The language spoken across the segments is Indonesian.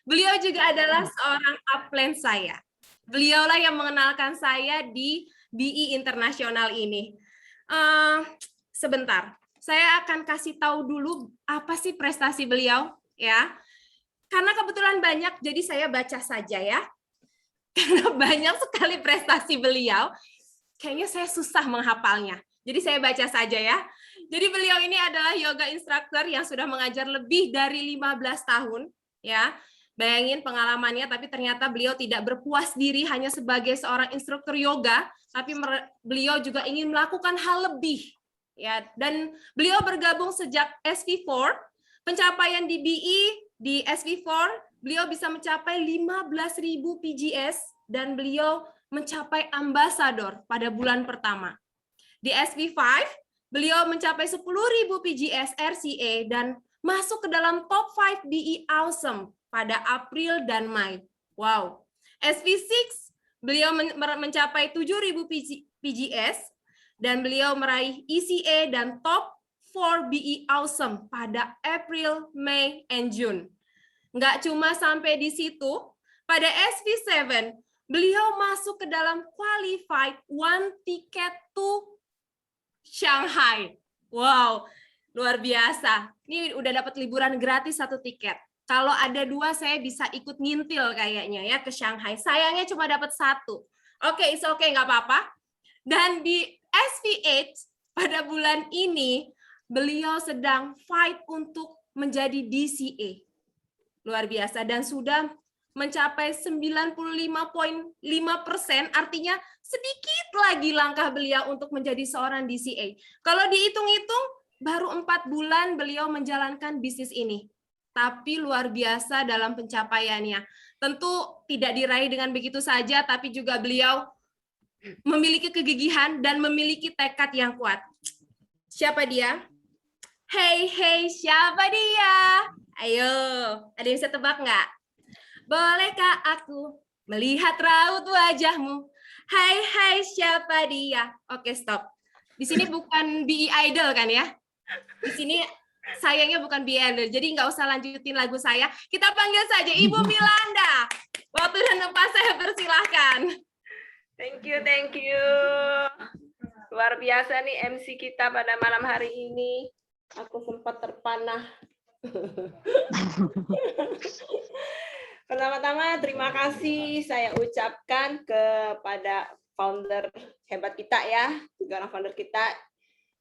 Beliau juga adalah seorang upline saya. Beliaulah yang mengenalkan saya di BI Internasional ini. Sebentar, saya akan kasih tahu dulu apa sih prestasi beliau, ya. Karena kebetulan banyak, jadi saya baca saja ya. Karena banyak sekali prestasi beliau, kayaknya saya susah menghafalnya. Jadi saya baca saja ya. Jadi beliau ini adalah yoga instructor yang sudah mengajar lebih dari 15 tahun, ya. Bayangin pengalamannya, tapi ternyata beliau tidak berpuas diri hanya sebagai seorang instruktur yoga, tapi beliau juga ingin melakukan hal lebih, ya. Dan beliau bergabung sejak SV4, pencapaian di BI di SV4, beliau bisa mencapai 15.000 PGS dan beliau mencapai ambasador pada bulan pertama. Di SV5, beliau mencapai 10.000 PGS RCA dan masuk ke dalam top 5 BI Awesome pada April dan Mei. Wow. SV6, beliau mencapai 7.000 PGS dan beliau meraih ECA dan top 4 BI Awesome pada April, Mei, and June. Nggak cuma sampai di situ, pada SV7, beliau masuk ke dalam qualified one ticket to Shanghai. Wow, luar biasa. Ini udah dapat liburan gratis 1 tiket. Kalau ada 2, saya bisa ikut ngintil kayaknya ya ke Shanghai. Sayangnya cuma dapat 1. Oke, it's okay, nggak apa-apa. Dan di SV8 pada bulan ini, beliau sedang fight untuk menjadi DCA. Luar biasa, dan sudah mencapai 95.5%, artinya sedikit lagi langkah beliau untuk menjadi seorang DCA. Kalau dihitung-hitung, baru 4 bulan beliau menjalankan bisnis ini. Tapi luar biasa dalam pencapaiannya. Tentu tidak diraih dengan begitu saja, tapi juga beliau memiliki kegigihan dan memiliki tekad yang kuat. Siapa dia? Hey, siapa dia? Ayo, ada yang bisa tebak nggak? Bolehkah aku melihat raut wajahmu? Hai, siapa dia? Oke, stop. Di sini bukan BI Idol kan ya? Di sini sayangnya bukan BI Idol, jadi nggak usah lanjutin lagu saya. Kita panggil saja Ibu Milanda. Waktu dan tempat saya persilahkan. Thank you. Luar biasa nih MC kita pada malam hari ini. Aku sempat terpanah. Pertama-tama terima kasih saya ucapkan kepada founder hebat kita ya, tiga orang founder kita,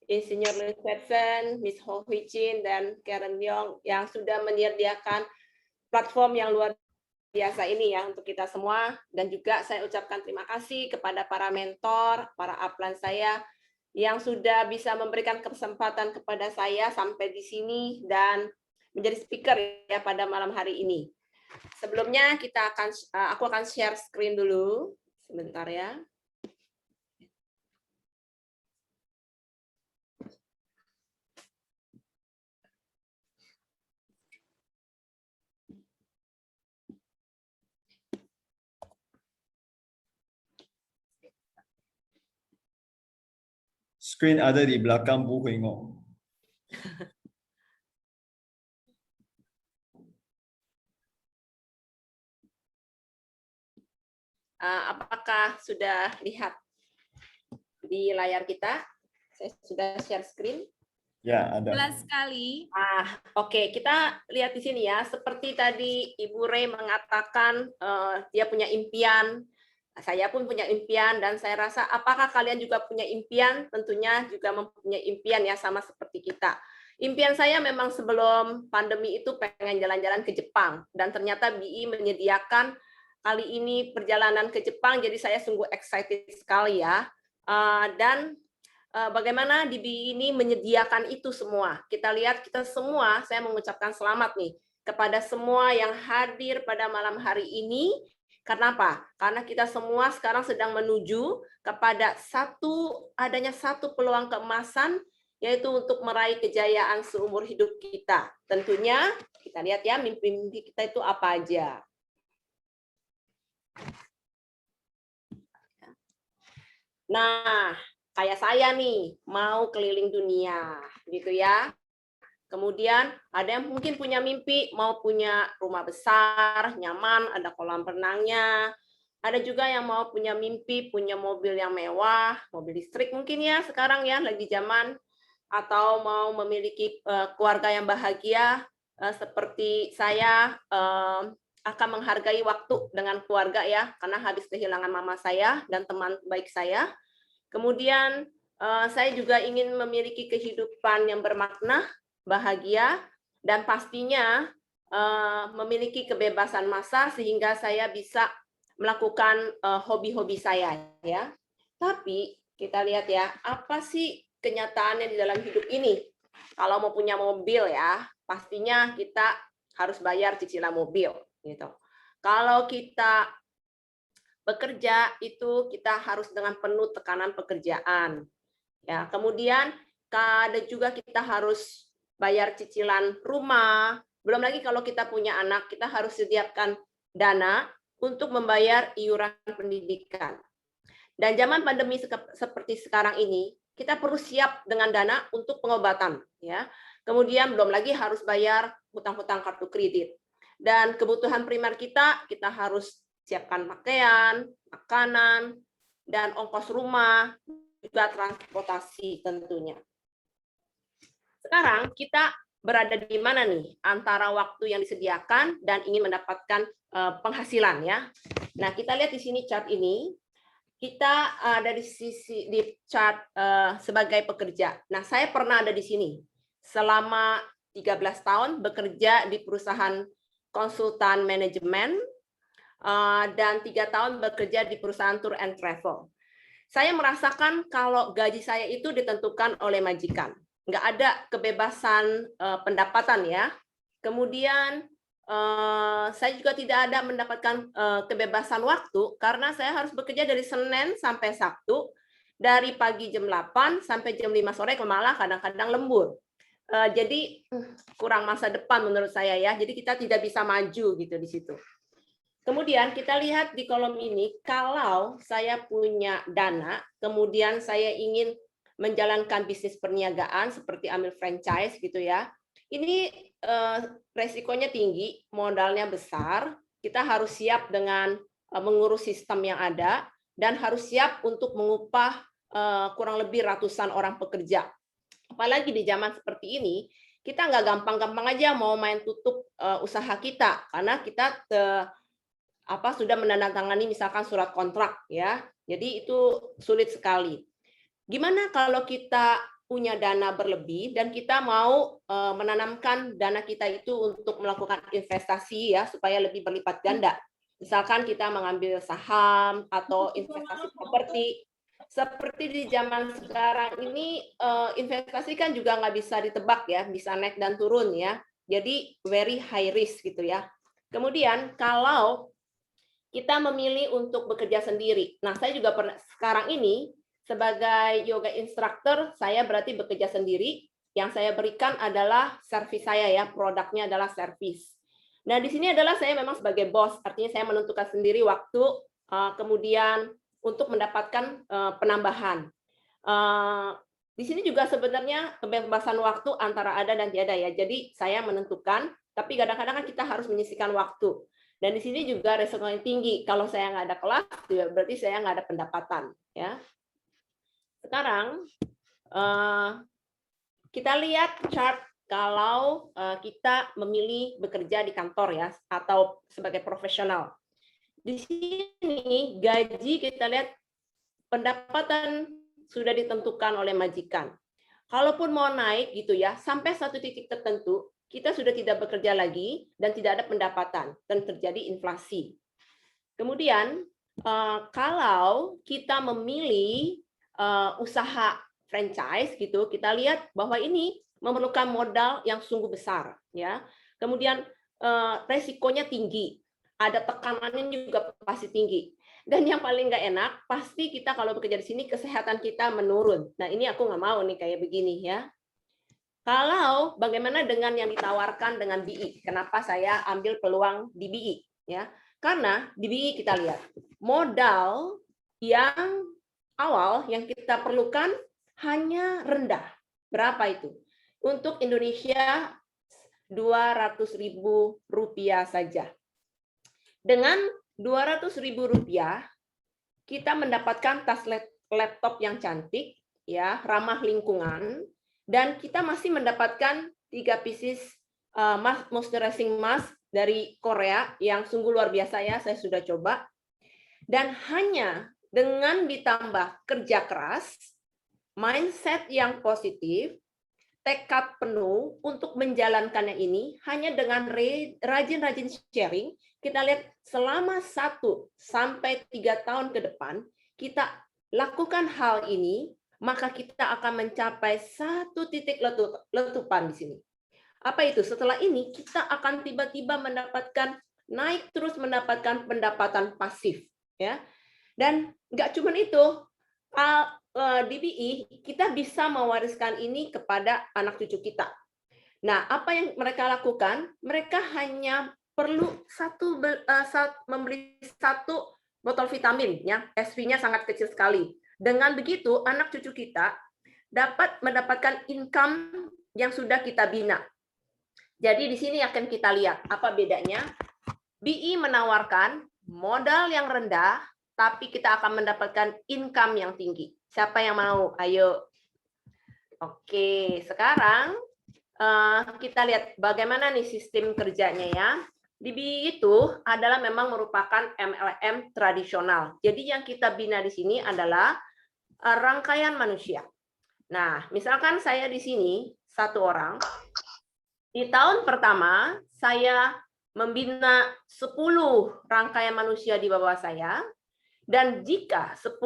Insinyur Louis Watson, Miss Ho Hui Chin, dan Karen Yong yang sudah menyediakan platform yang luar biasa ini ya untuk kita semua. Dan juga saya ucapkan terima kasih kepada para mentor, para upline saya yang sudah bisa memberikan kesempatan kepada saya sampai di sini dan menjadi speaker ya pada malam hari ini. Sebelumnya aku akan share screen dulu sebentar ya. Screen ada di belakang Bu Huingo. Apakah sudah lihat di layar kita? Saya sudah share screen. Ya, ada. Jelas sekali. Oke, kita lihat di sini ya. Seperti tadi Ibu Rey mengatakan dia punya impian, saya pun punya impian, dan saya rasa apakah kalian juga punya impian? Tentunya juga mempunyai impian ya, sama seperti kita. Impian saya memang sebelum pandemi itu pengen jalan-jalan ke Jepang, dan ternyata BI menyediakan kali ini perjalanan ke Jepang, jadi saya sungguh excited sekali ya. Dan bagaimana di BI ini menyediakan itu semua. Kita lihat kita semua, saya mengucapkan selamat nih kepada semua yang hadir pada malam hari ini. Karena apa? Karena kita semua sekarang sedang menuju kepada adanya satu peluang keemasan, yaitu untuk meraih kejayaan seumur hidup kita. Tentunya kita lihat ya mimpi-mimpi kita itu apa aja. Nah, kayak saya nih mau keliling dunia gitu ya, Kemudian ada yang mungkin punya mimpi mau punya rumah besar, nyaman, ada kolam renangnya. Ada juga yang mau punya mimpi punya mobil yang mewah, mobil listrik mungkin ya sekarang ya lagi zaman, atau mau memiliki keluarga yang bahagia seperti saya akan menghargai waktu dengan keluarga ya karena habis kehilangan mama saya dan teman baik saya. Kemudian saya juga ingin memiliki kehidupan yang bermakna, bahagia, dan pastinya memiliki kebebasan massa sehingga saya bisa melakukan hobi-hobi saya ya. Tapi kita lihat ya, apa sih kenyataannya di dalam hidup ini? Kalau mau punya mobil ya, pastinya kita harus bayar cicilan mobil gitu. Kalau kita bekerja itu kita harus dengan penuh tekanan pekerjaan. Ya, kemudian ada juga kita harus bayar cicilan rumah. Belum lagi kalau kita punya anak, kita harus sediakan dana untuk membayar iuran pendidikan. Dan zaman pandemi seperti sekarang ini, kita perlu siap dengan dana untuk pengobatan, ya. Kemudian belum lagi harus bayar hutang-hutang kartu kredit. Dan kebutuhan primer kita harus siapkan pakaian, makanan, dan ongkos rumah, juga transportasi tentunya. Sekarang kita berada di mana nih antara waktu yang disediakan dan ingin mendapatkan penghasilan ya. Nah, kita lihat di sini chart ini. Kita ada di sisi di chart sebagai pekerja. Nah, saya pernah ada di sini selama 13 tahun bekerja di perusahaan konsultan manajemen dan 3 tahun bekerja di perusahaan tour and travel. Saya merasakan kalau gaji saya itu ditentukan oleh majikan. Nggak ada kebebasan pendapatan ya. Kemudian saya juga tidak ada mendapatkan kebebasan waktu karena saya harus bekerja dari Senin sampai Sabtu, dari pagi jam 8 sampai jam 5 sore, malah kadang-kadang lembur. Jadi kurang masa depan menurut saya ya. Jadi kita tidak bisa maju gitu di situ. Kemudian kita lihat di kolom ini, kalau saya punya dana, kemudian saya ingin menjalankan bisnis perniagaan seperti ambil franchise gitu ya. Ini resikonya tinggi, modalnya besar, kita harus siap dengan mengurus sistem yang ada, dan harus siap untuk mengupah kurang lebih ratusan orang pekerja. Apalagi di zaman seperti ini, kita nggak gampang-gampang aja mau main tutup usaha kita, karena kita sudah menandatangani misalkan surat kontrak ya. Jadi itu sulit sekali. Gimana kalau kita punya dana berlebih dan kita mau menanamkan dana kita itu untuk melakukan investasi ya supaya lebih berlipat ganda. Misalkan kita mengambil saham atau investasi properti. Seperti di zaman sekarang ini investasi kan juga nggak bisa ditebak ya, bisa naik dan turun ya. Jadi very high risk gitu ya. Kemudian kalau kita memilih untuk bekerja sendiri. Nah, saya juga pernah sekarang ini sebagai yoga instructor, saya berarti bekerja sendiri. Yang saya berikan adalah servis saya ya, produknya adalah servis. Nah, di sini adalah saya memang sebagai bos, artinya saya menentukan sendiri waktu, kemudian untuk mendapatkan penambahan. Di sini juga sebenarnya kebebasan waktu antara ada dan tiada ya. Jadi saya menentukan, tapi kadang-kadang kita harus menyisihkan waktu. Dan di sini juga resikonya tinggi. Kalau saya nggak ada kelas, berarti saya nggak ada pendapatan ya. Sekarang kita lihat chart kalau kita memilih bekerja di kantor ya atau sebagai profesional. Di sini gaji kita lihat pendapatan sudah ditentukan oleh majikan. Kalaupun mau naik gitu ya, sampai satu titik tertentu kita sudah tidak bekerja lagi dan tidak ada pendapatan dan terjadi inflasi. Kemudian kalau kita memilih usaha franchise gitu, kita lihat bahwa ini memerlukan modal yang sungguh besar ya. Kemudian resikonya tinggi, ada tekanannya juga pasti tinggi. Dan yang paling nggak enak, pasti kita kalau bekerja di sini kesehatan kita menurun. Nah ini aku nggak mau nih kayak begini ya. Kalau bagaimana dengan yang ditawarkan dengan BI? Kenapa saya ambil peluang di BI? Ya, karena di BI kita lihat modal yang awal yang kita perlukan hanya rendah. Berapa itu? untuk Indonesia Rp200.000 saja. Dengan Rp200.000 kita mendapatkan tas laptop yang cantik, ya, ramah lingkungan, dan kita masih mendapatkan 3 pieces moisturizing mask dari Korea yang sungguh luar biasa ya, saya sudah coba. Dan hanya dengan ditambah kerja keras, mindset yang positif, tekad penuh untuk menjalankannya ini, hanya dengan rajin-rajin sharing, kita lihat selama 1 sampai 3 tahun ke depan, kita lakukan hal ini, maka kita akan mencapai 1 titik letupan di sini. Apa itu? Setelah ini kita akan tiba-tiba naik terus mendapatkan pendapatan pasif, ya. Dan nggak cuma itu, di BI kita bisa mewariskan ini kepada anak cucu kita. Nah, apa yang mereka lakukan? Mereka hanya perlu membeli 1 botol vitamin, ya, SV-nya sangat kecil sekali. Dengan begitu, anak cucu kita dapat mendapatkan income yang sudah kita bina. Jadi di sini akan kita lihat apa bedanya. BI menawarkan modal yang rendah, tapi kita akan mendapatkan income yang tinggi. Siapa yang mau? Ayo. Oke, sekarang kita lihat bagaimana nih sistem kerjanya ya. Di BI itu adalah memang merupakan MLM tradisional. Jadi yang kita bina di sini adalah rangkaian manusia. Nah, misalkan saya di sini 1 orang. Di tahun pertama, saya membina 10 rangkaian manusia di bawah saya, dan jika 10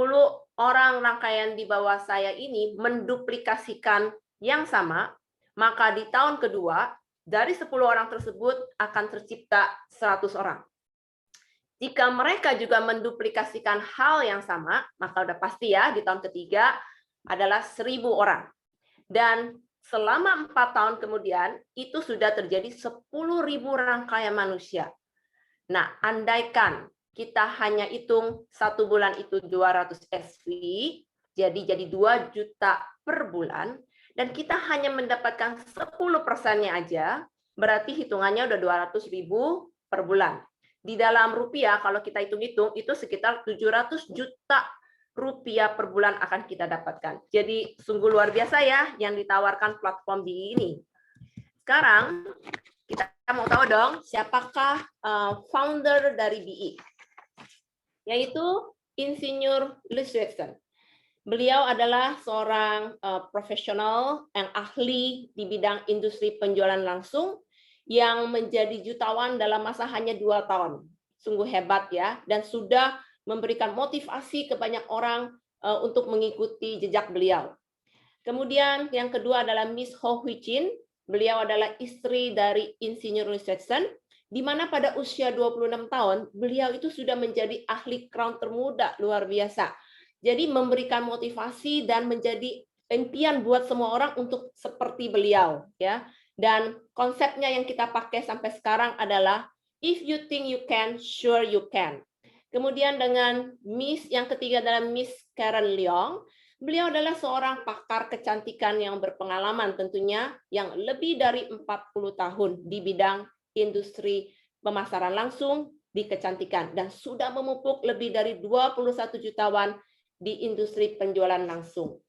orang rangkaian di bawah saya ini menduplikasikan yang sama, maka di tahun kedua, dari 10 orang tersebut akan tercipta 100 orang. Jika mereka juga menduplikasikan hal yang sama, maka udah pasti ya, di tahun ketiga adalah 1000 orang. Dan selama 4 tahun kemudian, itu sudah terjadi 10.000 rangkaian manusia. Nah, andaikan kita hanya hitung 1 bulan itu 200 SV, jadi 2 juta per bulan, dan kita hanya mendapatkan 10%-nya aja, berarti hitungannya udah 200.000 per bulan. Di dalam rupiah, kalau kita hitung-hitung, itu sekitar 700 juta rupiah per bulan akan kita dapatkan. Jadi sungguh luar biasa ya yang ditawarkan platform BI ini. Sekarang kita mau tahu dong siapakah founder dari BI, yaitu Insinyur Ludwigson. Beliau adalah seorang profesional yang ahli di bidang industri penjualan langsung yang menjadi jutawan dalam masa hanya 2 tahun. Sungguh hebat ya, dan sudah memberikan motivasi ke banyak orang untuk mengikuti jejak beliau. Kemudian yang kedua adalah Miss Ho Hui Chin. Beliau adalah istri dari Insinyur Ludwigson, di mana pada usia 26 tahun, beliau itu sudah menjadi ahli crown termuda luar biasa. Jadi memberikan motivasi dan menjadi impian buat semua orang untuk seperti beliau, ya. Dan konsepnya yang kita pakai sampai sekarang adalah if you think you can, sure you can. Kemudian dengan Miss yang ketiga adalah Miss Karen Leong. Beliau adalah seorang pakar kecantikan yang berpengalaman tentunya yang lebih dari 40 tahun di bidang industri pemasaran langsung di kecantikan dan sudah memupuk lebih dari 21 jutawan di industri penjualan langsung.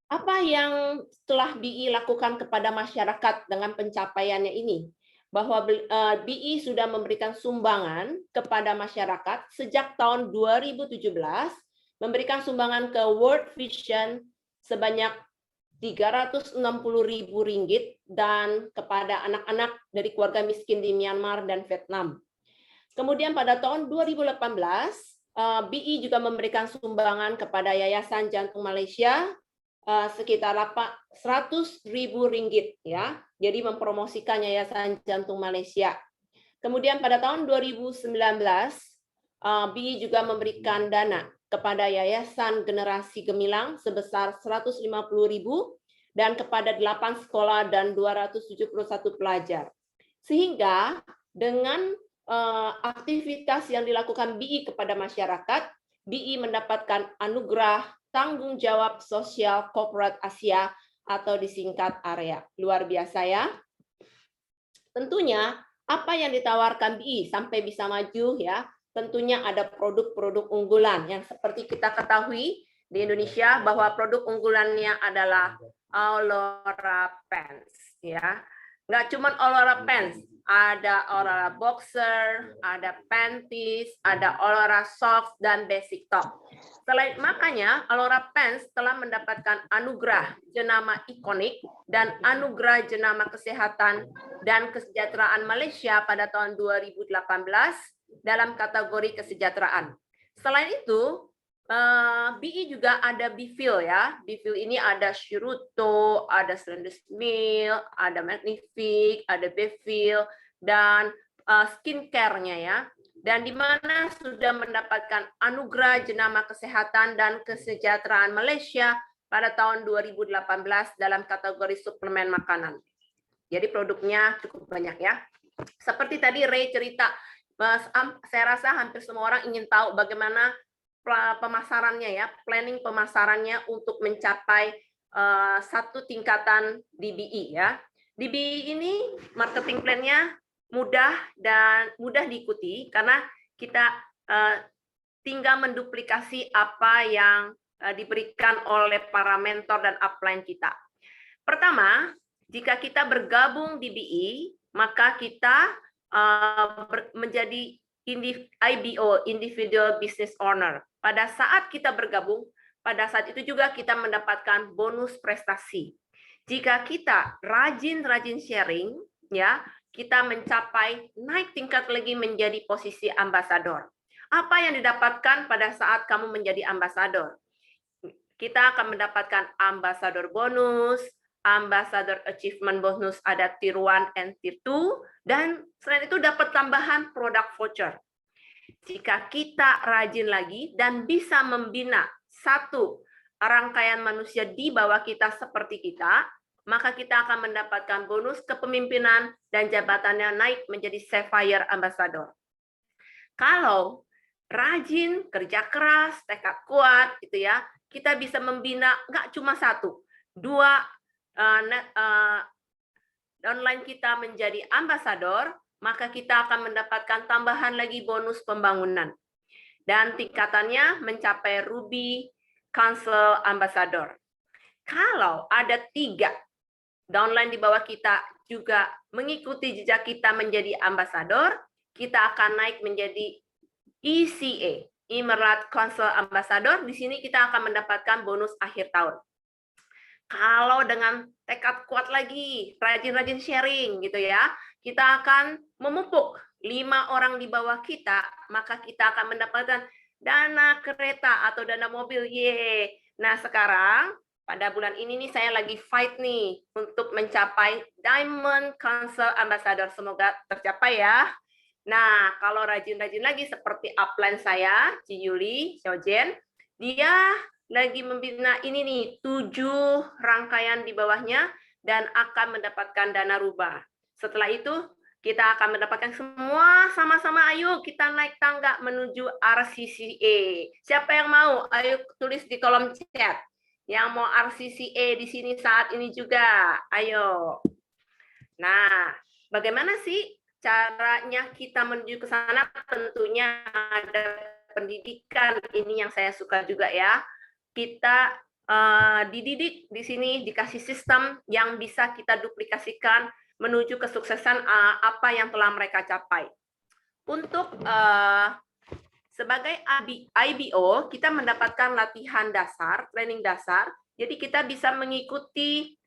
Apa yang telah BI lakukan kepada masyarakat dengan pencapaiannya ini? Bahwa BI sudah memberikan sumbangan kepada masyarakat sejak tahun 2017, memberikan sumbangan ke World Vision sebanyak 360.000 ringgit dan kepada anak-anak dari keluarga miskin di Myanmar dan Vietnam. Kemudian pada tahun 2018, BI juga memberikan sumbangan kepada Yayasan Jantung Malaysia sekitar 100.000 ringgit ya. Jadi mempromosikan Yayasan Jantung Malaysia. Kemudian pada tahun 2019 BI juga memberikan dana kepada Yayasan Generasi Gemilang sebesar 150.000 dan kepada 8 sekolah dan 271 pelajar. Sehingga dengan aktivitas yang dilakukan BI kepada masyarakat, BI mendapatkan anugerah tanggung jawab sosial korporat Asia atau disingkat AREA. Luar biasa ya. Tentunya apa yang ditawarkan BI sampai bisa maju ya, tentunya ada produk-produk unggulan yang seperti kita ketahui di Indonesia bahwa produk unggulannya adalah Aurora Pants ya. Nggak cuma Aurora Pants, ada Aurora Boxer, ada Panties, ada Aurora Soft dan Basic Top. Selain makanya Aurora Pants telah mendapatkan anugerah jenama ikonik dan anugerah jenama kesehatan dan kesejahteraan Malaysia pada tahun 2018 dalam kategori kesejahteraan. Selain itu, BI juga ada Bifil ya. Bifil ini ada Shiruto, ada Slender's Meal, ada Magnific, ada Bifil, dan skincare-nya ya. Dan di mana sudah mendapatkan anugerah jenama kesehatan dan kesejahteraan Malaysia pada tahun 2018 dalam kategori suplemen makanan. Jadi produknya cukup banyak ya. Seperti tadi Ray cerita, saya rasa hampir semua orang ingin tahu bagaimana pemasarannya ya, planning pemasarannya untuk mencapai satu tingkatan di BI ya. Di BI ini marketing plan-nya mudah dan mudah diikuti karena kita tinggal menduplikasi apa yang diberikan oleh para mentor dan upline kita. Pertama, jika kita bergabung di BI, maka kita menjadi IBO, Individual Business Owner. Pada saat kita bergabung, pada saat itu juga kita mendapatkan bonus prestasi. Jika kita rajin-rajin sharing, ya, kita mencapai naik tingkat lagi menjadi posisi ambasador. Apa yang didapatkan pada saat kamu menjadi ambasador? Kita akan mendapatkan ambasador bonus, ambassador achievement bonus ada tier 1 and tier 2, dan selain itu dapat tambahan produk voucher. Jika kita rajin lagi dan bisa membina satu rangkaian manusia di bawah kita seperti kita, maka kita akan mendapatkan bonus kepemimpinan dan jabatannya naik menjadi Sapphire Ambassador. Kalau rajin, kerja keras, tekad kuat, gitu ya, kita bisa membina nggak cuma satu, dua downline kita menjadi ambasador, maka kita akan mendapatkan tambahan lagi bonus pembangunan. Dan tingkatannya mencapai Ruby Council Ambassador. Kalau ada 3 downline di bawah kita juga mengikuti jejak kita menjadi ambasador, kita akan naik menjadi ECA, Emerald Council Ambassador. Di sini kita akan mendapatkan bonus akhir tahun. Kalau dengan tekad kuat lagi, rajin-rajin sharing gitu ya, kita akan memupuk 5 orang di bawah kita, maka kita akan mendapatkan dana kereta atau dana mobil. Yeay. Nah, sekarang pada bulan ini nih saya lagi fight nih untuk mencapai Diamond Council Ambassador. Semoga tercapai ya. Nah, kalau rajin-rajin lagi seperti upline saya, Ci Yuli, Xiaojian, dia lagi membina ini nih 7 rangkaian di bawahnya dan akan mendapatkan dana rubah. Setelah itu kita akan mendapatkan semua sama-sama, ayo kita naik tangga menuju RCCA. Siapa yang mau? Ayo tulis di kolom chat. Yang mau RCCA di sini saat ini juga. Ayo. Nah, bagaimana sih caranya kita menuju ke sana? Tentunya ada pendidikan, ini yang saya suka juga ya. Kita dididik di sini, dikasih sistem yang bisa kita duplikasikan menuju kesuksesan apa yang telah mereka capai. Untuk sebagai IBO, kita mendapatkan latihan dasar, training dasar. Jadi kita bisa mengikuti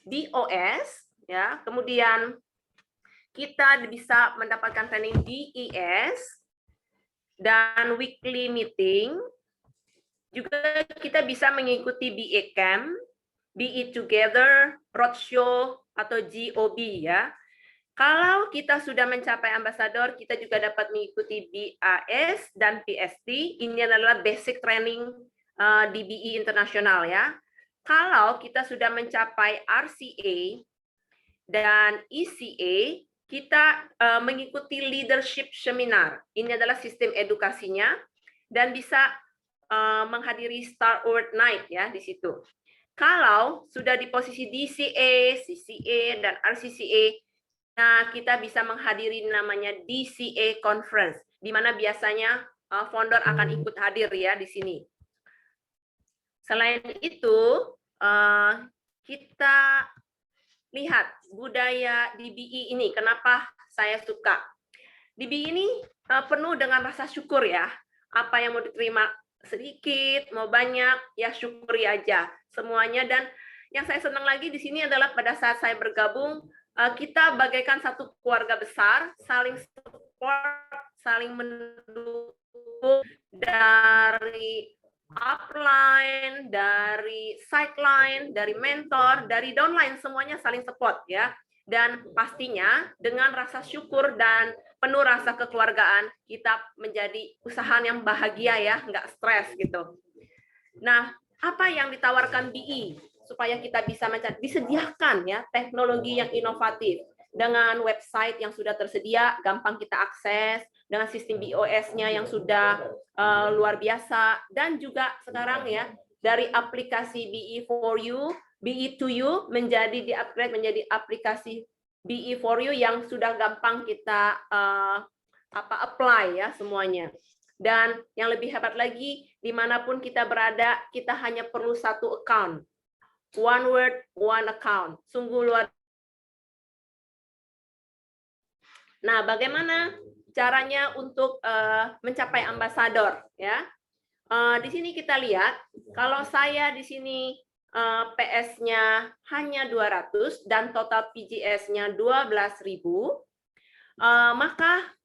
DOS, ya. Kemudian kita bisa mendapatkan training DES dan weekly meeting. Juga kita bisa mengikuti BA Camp, BE Together, Roadshow, atau GOB ya. Kalau kita sudah mencapai ambasador, kita juga dapat mengikuti BAS dan PST. Ini adalah basic training di BI internasional ya. Kalau kita sudah mencapai RCA dan ECA, kita mengikuti leadership seminar. Ini adalah sistem edukasinya dan bisa menghadiri Star Award Night ya di situ. Kalau sudah di posisi DCA, CCA, dan RCCA, nah kita bisa menghadiri namanya DCA Conference, di mana biasanya founder akan ikut hadir ya di sini. Selain itu, kita lihat budaya DBE ini, kenapa saya suka. DBE ini penuh dengan rasa syukur ya. Apa yang mau diterima sedikit, mau banyak, ya syukuri aja semuanya. Dan yang saya senang lagi di sini adalah pada saat saya bergabung, kita bagaikan satu keluarga besar, saling support, saling mendukung dari upline, dari sideline, dari mentor, dari downline, semuanya saling support ya. Dan pastinya dengan rasa syukur dan penuh rasa kekeluargaan, kita menjadi usaha yang bahagia ya, nggak stres gitu. Nah, apa yang ditawarkan BI supaya kita bisa disediakan ya teknologi yang inovatif dengan website yang sudah tersedia, gampang kita akses, dengan sistem BOS-nya yang sudah luar biasa, dan juga sekarang ya dari aplikasi BE for You, BE to You menjadi di-upgrade menjadi aplikasi BE for You yang sudah gampang kita apply ya semuanya. Dan yang lebih hebat lagi, dimanapun kita berada, kita hanya perlu satu account. One word, one account. Sungguh luar. Nah, bagaimana caranya untuk mencapai ambasador? Ya, di sini kita lihat, kalau saya di sini PS-nya hanya 200 dan total PGS-nya 12.000, maka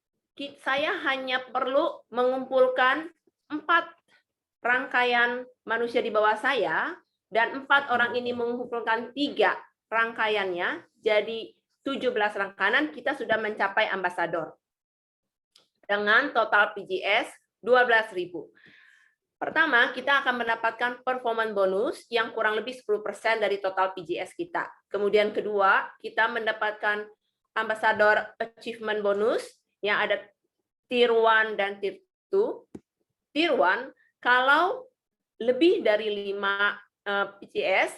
saya hanya perlu mengumpulkan 4 rangkaian manusia di bawah saya, dan 4 orang ini mengumpulkan 3 rangkaiannya, jadi 17 rangkaian, kita sudah mencapai ambasador. Dengan total PGS 12.000. Pertama, kita akan mendapatkan performance bonus yang kurang lebih 10% dari total PGS kita. Kemudian kedua, kita mendapatkan ambassador achievement bonus yang ada tier 1 dan tier 2. Tier 1, kalau lebih dari 5 PGS,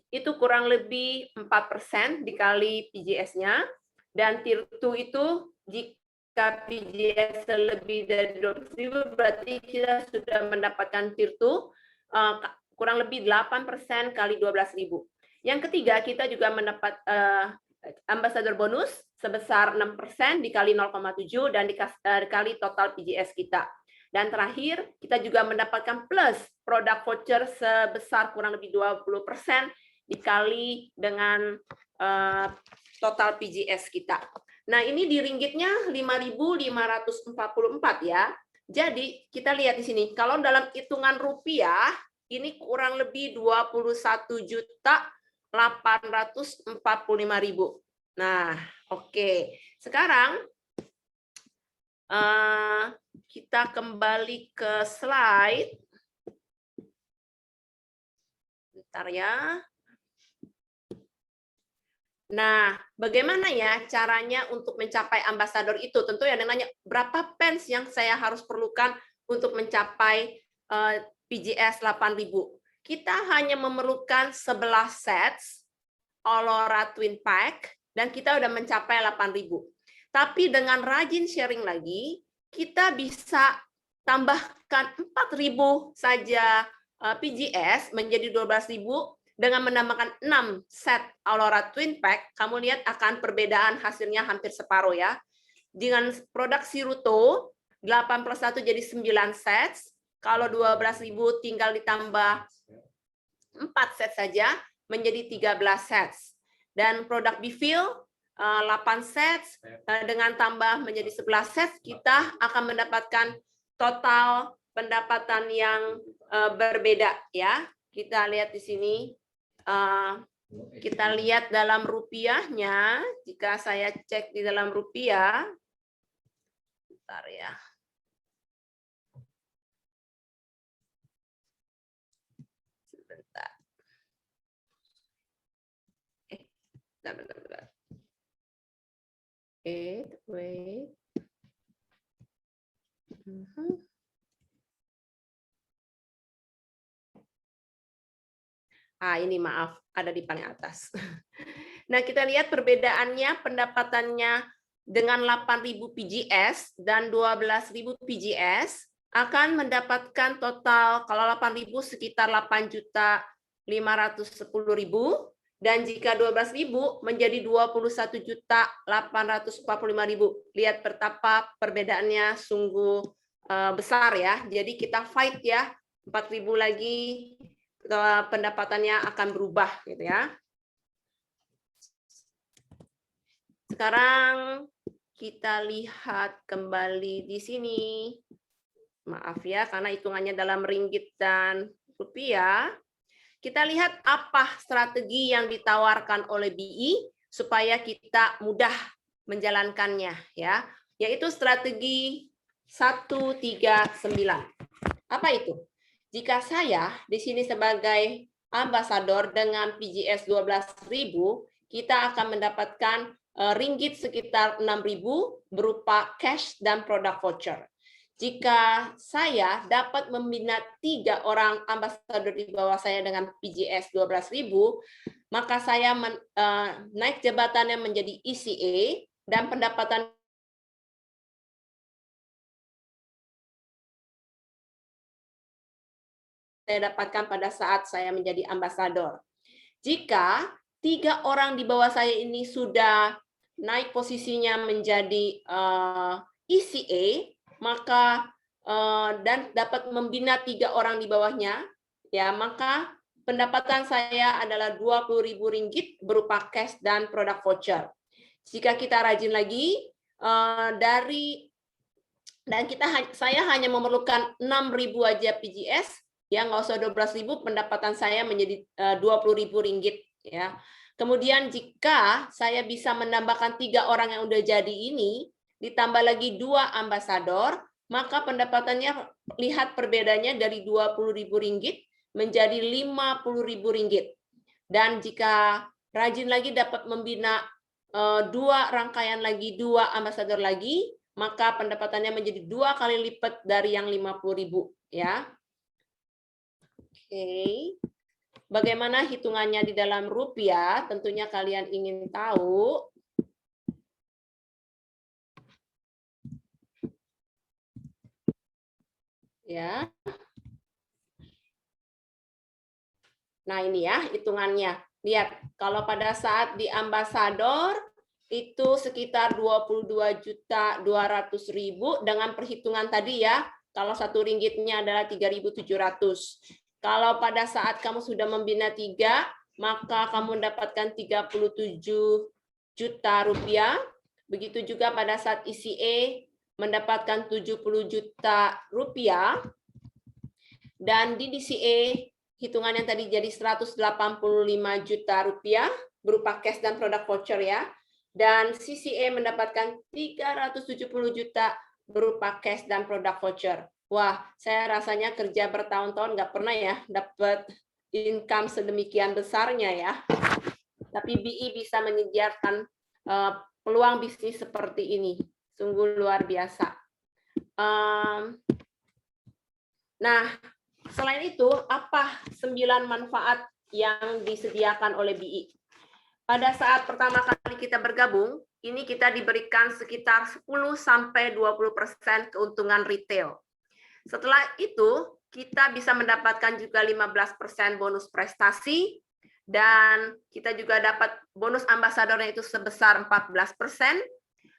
itu kurang lebih 4% dikali PGS-nya. Dan tier 2 itu jika PGS lebih dari 12.000, berarti kita sudah mendapatkan tier 2 kurang lebih 8% kali 12.000. Yang ketiga, kita juga mendapat ambassador bonus sebesar 6% dikali 0,7 dan dikali total PGS kita. Dan terakhir, kita juga mendapatkan plus produk voucher sebesar kurang lebih 20% dikali dengan total PGS kita. Nah, ini di ringgitnya 5.544 ya. Jadi, kita lihat di sini, kalau dalam hitungan rupiah, ini kurang lebih 21.845.000. Nah, oke. Sekarang kita kembali ke slide. Bentar ya. Nah, bagaimana ya caranya untuk mencapai ambasador itu? Tentu yang nanya, berapa pence yang saya harus perlukan untuk mencapai PGS 8.000? Kita hanya memerlukan 11 sets Aurora Twin Pack, dan kita udah mencapai 8.000. Tapi dengan rajin sharing lagi, kita bisa tambahkan 4.000 saja PGS menjadi 12.000 dengan menambahkan 6 set Aurora Twin Pack. Kamu lihat akan perbedaan hasilnya hampir separuh ya. Dengan produk Siruto 8 plus 1 jadi 9 sets. Kalau 12.000 tinggal ditambah 4 set saja menjadi 13 sets. Dan produk Bifil 8 sets dengan tambah menjadi 11 sets, kita akan mendapatkan total pendapatan yang berbeda ya. Kita lihat di sini, kita lihat dalam rupiahnya. Jika saya cek di dalam rupiah, bentar ya. Sebentar. Bentar. Wait. Ini maaf, ada di paling atas. Nah, kita lihat perbedaannya, pendapatannya dengan 8.000 PGS dan 12.000 PGS akan mendapatkan total, kalau 8.000 sekitar 8.510.000, dan jika 12.000 menjadi 21.845.000. Lihat betapa perbedaannya sungguh besar ya. Jadi kita fight ya, 4.000 lagi pendapatannya akan berubah gitu ya. Sekarang kita lihat kembali di sini. Maaf ya, karena hitungannya dalam ringgit dan rupiah. Kita lihat apa strategi yang ditawarkan oleh BI supaya kita mudah menjalankannya ya. Yaitu strategi 139. Apa itu? Jika saya di sini sebagai ambasador dengan PGS 12.000, kita akan mendapatkan ringgit sekitar 6.000 berupa cash dan produk voucher. Jika saya dapat membina 3 orang ambasador di bawah saya dengan PGS 12.000, maka saya naik jabatannya menjadi ECA dan pendapatan saya dapatkan pada saat saya menjadi ambasador. Jika 3 orang di bawah saya ini sudah naik posisinya menjadi ECA, maka dan dapat membina 3 orang di bawahnya, ya maka pendapatan saya adalah 20.000 ringgit berupa cash dan produk voucher. Jika kita rajin lagi saya hanya memerlukan 6.000 aja PGS, ya nggak usah 12.000, pendapatan saya menjadi 20.000 ringgit ya. Kemudian jika saya bisa menambahkan 3 orang yang udah jadi ini, ditambah lagi 2 ambasador, maka pendapatannya lihat perbedaannya dari 20.000 ringgit menjadi 50.000 ringgit. Dan jika rajin lagi dapat membina 2 rangkaian lagi, 2 ambasador lagi, maka pendapatannya menjadi 2 kali lipat dari yang 50.000 ya. Oke. Bagaimana hitungannya di dalam rupiah? Tentunya kalian ingin tahu. Ya. Nah, ini ya hitungannya. Lihat, kalau pada saat di ambasador itu sekitar 22.200.000 dengan perhitungan tadi ya. Kalau 1 ringgitnya adalah 3.700. Kalau pada saat kamu sudah membina 3, maka kamu mendapatkan 37 juta rupiah. Begitu juga pada saat ECA mendapatkan 70 juta rupiah. Dan di DCA hitungan yang tadi jadi 185 juta rupiah berupa cash dan produk voucher ya. Dan CCA mendapatkan 370 juta berupa cash dan produk voucher. Wah, saya rasanya kerja bertahun-tahun nggak pernah ya dapat income sedemikian besarnya ya. Tapi BI bisa menyediakan peluang bisnis seperti ini. Sungguh luar biasa. Nah, selain itu, apa 9 manfaat yang disediakan oleh BI? Pada saat pertama kali kita bergabung, ini kita diberikan sekitar 10-20% keuntungan retail. Setelah itu, kita bisa mendapatkan juga 15% bonus prestasi, dan kita juga dapat bonus ambasadornya itu sebesar 14%.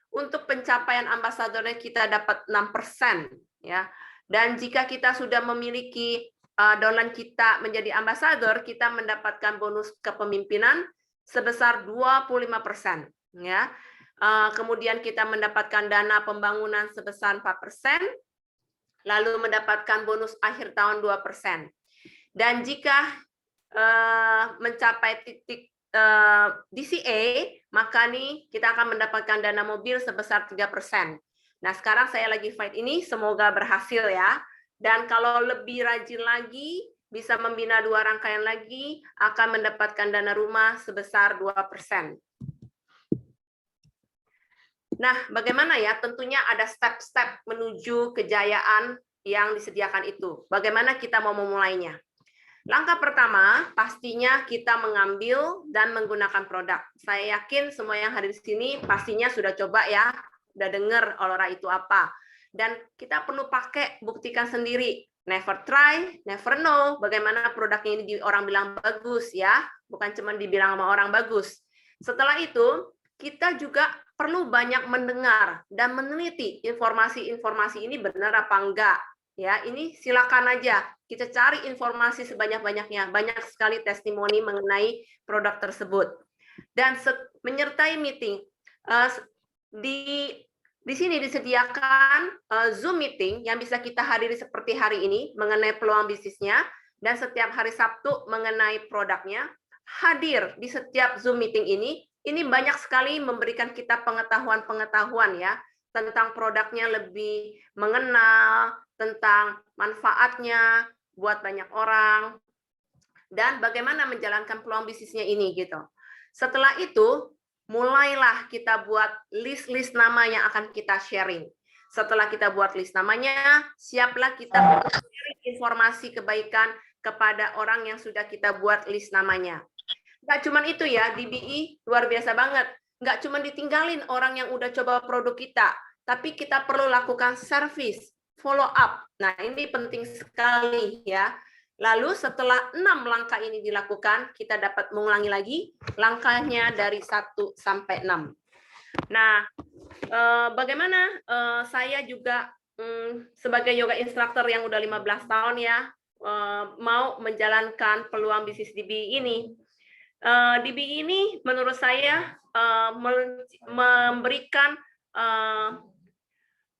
Untuk pencapaian ambasadornya kita dapat 6%. Ya. Dan jika kita sudah memiliki downline kita menjadi ambasador, kita mendapatkan bonus kepemimpinan sebesar 25%. Ya. Kemudian kita mendapatkan dana pembangunan sebesar 4%. Lalu mendapatkan bonus akhir tahun 2%. Dan jika mencapai titik DCA, maka nih kita akan mendapatkan dana mobil sebesar 3%. Nah, sekarang saya lagi fight ini, semoga berhasil ya. Dan kalau lebih rajin lagi, bisa membina 2 rangkaian lagi, akan mendapatkan dana rumah sebesar 2%. Nah, bagaimana ya? Tentunya ada step-step menuju kejayaan yang disediakan itu. Bagaimana kita mau memulainya? Langkah pertama, pastinya kita mengambil dan menggunakan produk. Saya yakin semua yang hadir di sini pastinya sudah coba ya, udah dengar Aurora itu apa. Dan kita perlu pakai, buktikan sendiri. Never try, never know bagaimana produknya ini orang bilang bagus ya, bukan cuma dibilang sama orang bagus. Setelah itu, kita juga perlu banyak mendengar dan meneliti informasi-informasi ini benar apa enggak. Ya, ini silakan aja kita cari informasi sebanyak-banyaknya. Banyak sekali testimoni mengenai produk tersebut. Dan menyertai meeting. Di sini disediakan Zoom meeting yang bisa kita hadiri seperti hari ini mengenai peluang bisnisnya, dan setiap hari Sabtu mengenai produknya. Hadir di setiap Zoom meeting ini banyak sekali memberikan kita pengetahuan-pengetahuan ya, tentang produknya, lebih mengenal tentang manfaatnya buat banyak orang, dan bagaimana menjalankan peluang bisnisnya ini gitu. Setelah itu, mulailah kita buat list-list nama yang akan kita sharing. Setelah kita buat list namanya, siaplah kita sharing informasi kebaikan kepada orang yang sudah kita buat list namanya. Nggak cuma itu ya, di BI luar biasa banget. Nggak cuma ditinggalin orang yang udah coba produk kita, tapi kita perlu lakukan service, follow up. Nah, ini penting sekali ya. Lalu setelah 6 langkah ini dilakukan, kita dapat mengulangi lagi langkahnya dari 1 sampai 6. Nah, bagaimana saya juga sebagai yoga instructor yang udah 15 tahun ya, mau menjalankan peluang bisnis di BI ini. Di BI ini menurut saya memberikan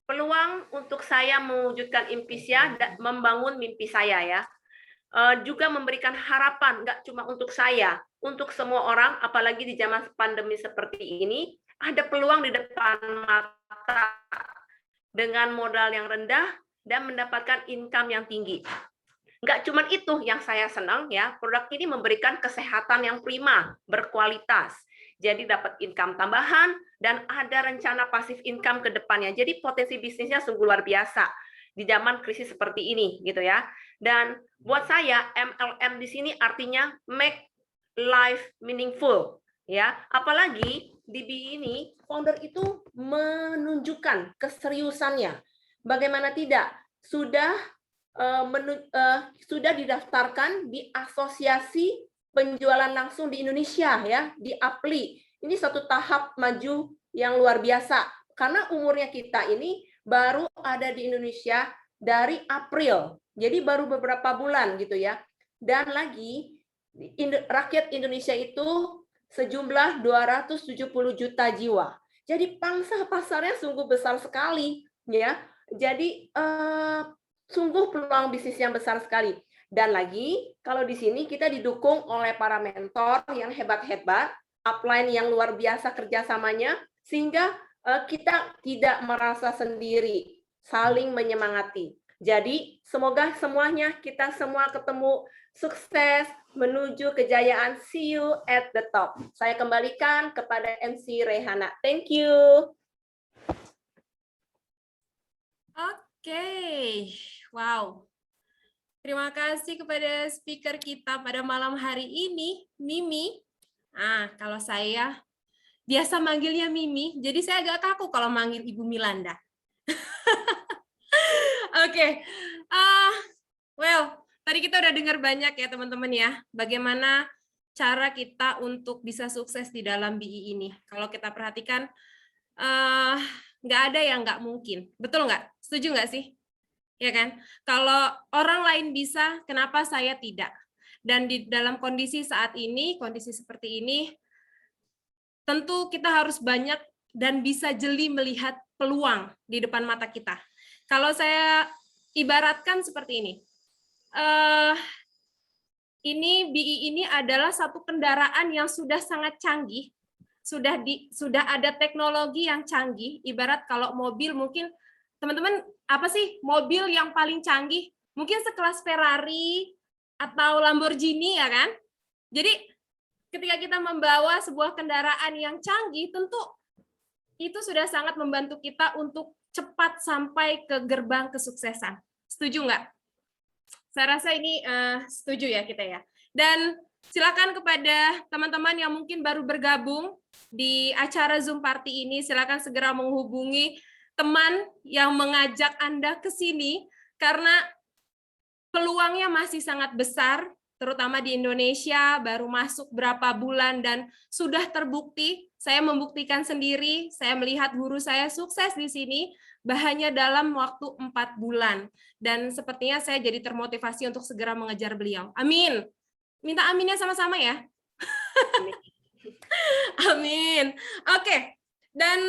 peluang untuk saya mewujudkan impian dan membangun mimpi saya ya. Juga memberikan harapan, nggak cuma untuk saya, untuk semua orang, apalagi di zaman pandemi seperti ini, ada peluang di depan mata dengan modal yang rendah dan mendapatkan income yang tinggi. Nggak cuma itu yang saya senang ya, produk ini memberikan kesehatan yang prima, berkualitas. Jadi dapat income tambahan dan ada rencana pasif income ke depannya. Jadi potensi bisnisnya sungguh luar biasa di zaman krisis seperti ini gitu ya. Dan buat saya MLM di sini artinya make life meaningful ya. Apalagi di BI ini founder itu menunjukkan keseriusannya. Bagaimana tidak? Sudah didaftarkan di asosiasi penjualan langsung di Indonesia ya, di APLI. Ini satu tahap maju yang luar biasa karena umurnya kita ini baru ada di Indonesia dari April. Jadi baru beberapa bulan gitu ya. Dan lagi rakyat Indonesia itu sejumlah 270 juta jiwa. Jadi pangsa pasarnya sungguh besar sekali ya. Jadi sungguh peluang bisnis yang besar sekali. Dan lagi, kalau di sini kita didukung oleh para mentor yang hebat-hebat, upline yang luar biasa kerjasamanya, sehingga kita tidak merasa sendiri, saling menyemangati. Jadi, semoga semuanya kita semua ketemu sukses menuju kejayaan. See you at the top. Saya kembalikan kepada MC Rehana. Thank you. Oke, wow. Terima kasih kepada speaker kita pada malam hari ini, Mimi. Kalau saya biasa manggilnya Mimi, jadi saya agak kaku kalau manggil Ibu Milanda. Oke, well, tadi kita udah dengar banyak ya teman-teman ya, bagaimana cara kita untuk bisa sukses di dalam BI ini. Kalau kita perhatikan, nggak ada yang nggak mungkin, betul nggak? Setuju nggak sih? Ya kan? Kalau orang lain bisa, kenapa saya tidak? Dan di dalam kondisi saat ini, kondisi seperti ini, tentu kita harus banyak dan bisa jeli melihat peluang di depan mata kita. Kalau saya ibaratkan seperti ini, BI ini adalah satu kendaraan yang sudah sangat canggih, sudah ada teknologi yang canggih. Ibarat kalau mobil mungkin teman-teman, apa sih mobil yang paling canggih? Mungkin sekelas Ferrari atau Lamborghini ya kan? Jadi ketika kita membawa sebuah kendaraan yang canggih, tentu itu sudah sangat membantu kita untuk cepat sampai ke gerbang kesuksesan. Setuju nggak? Saya rasa ini setuju ya kita ya. Dan silakan kepada teman-teman yang mungkin baru bergabung di acara Zoom Party ini, silakan segera menghubungi teman yang mengajak Anda ke sini, karena peluangnya masih sangat besar, terutama di Indonesia, baru masuk berapa bulan dan sudah terbukti. Saya membuktikan sendiri, saya melihat guru saya sukses di sini, hanya dalam waktu 4 bulan. Dan sepertinya saya jadi termotivasi untuk segera mengejar beliau. Amin. Minta aminnya sama-sama ya. Amin. Oke. Dan